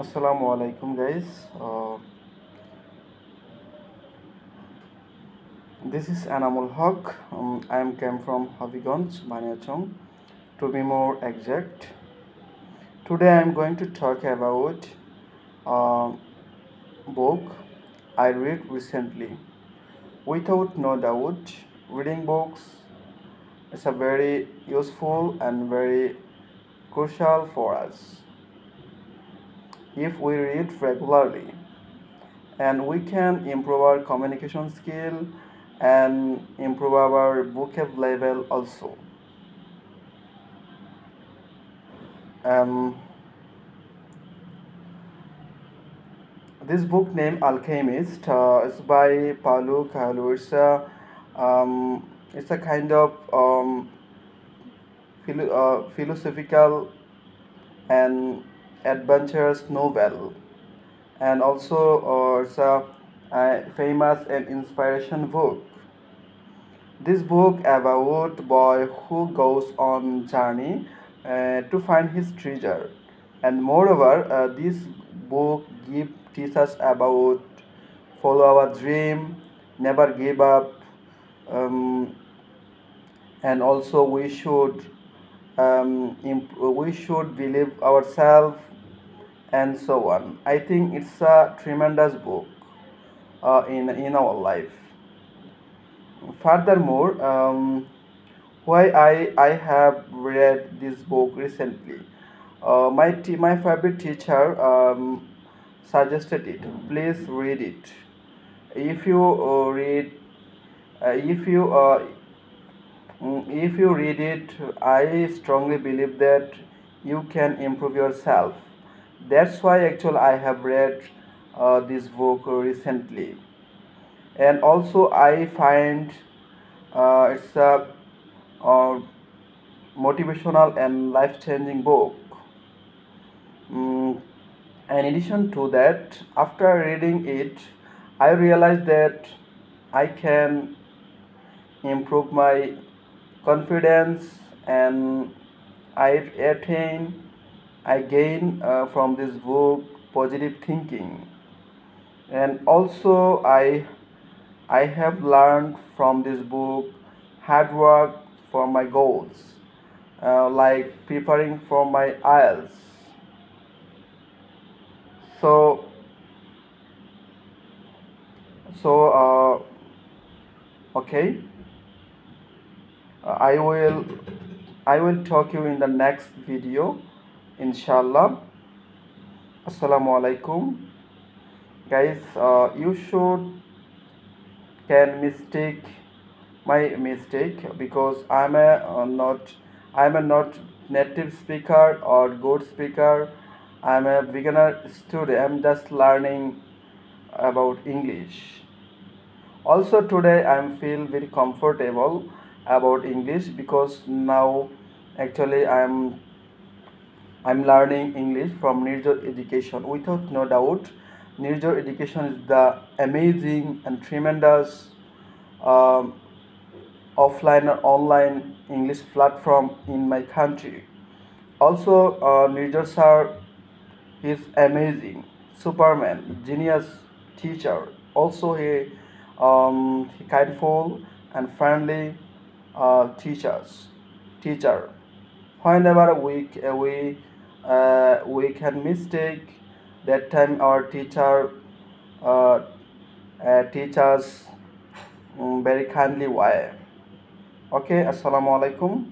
Assalamu alaikum guys. This is Anamul Haq. I am came from Habiganj, Baniachong. To be more exact, today I am going to talk about a book I read recently. Without no doubt, reading books is a very useful and very crucial for us if we read regularly, and we can improve our communication skill and improve our vocab level also. um, this book named Alchemist is by Paulo Coelho. It's a kind of philosophical and adventurous novel, and also it's a famous and inspiration book. This book about boy who goes on journey to find his treasure, and moreover, this book give teaches about follow our dream, never give up, um, and also we should believe ourselves and so on. I think it's a tremendous book in our life. Furthermore, why I have read this book recently. My favorite teacher suggested it. Please read it. If you read, if you if you read it, I strongly believe that you can improve yourself. That's why actually I have read this book recently, and also I find it's a uh, motivational and life-changing book. Mm, in addition to that, after reading it, I realized that I can improve my confidence, and I attain, I gain from this book positive thinking, and also I have learned from this book hard work for my goals, like preparing for my IELTS. So okay, uh, I will I will talk you in the next video, inshallah. Assalamu alaikum, guys. You should can mistake my mistake because I'm a not native speaker or good speaker. I'm a beginner student. I'm just learning about English. Also today I'm feel very comfortable about English because now actually I'm learning English from Nirjor Education. Without no doubt, Nirjor Education is the amazing and tremendous um, offline or online English platform in my country. Also, Nirjor sir is amazing, Superman, genius teacher. Also, he kindful and friendly teacher. Whenever we can mistake, that time our teacher uh, teach us very kindly way. Okay, assalamu alaikum.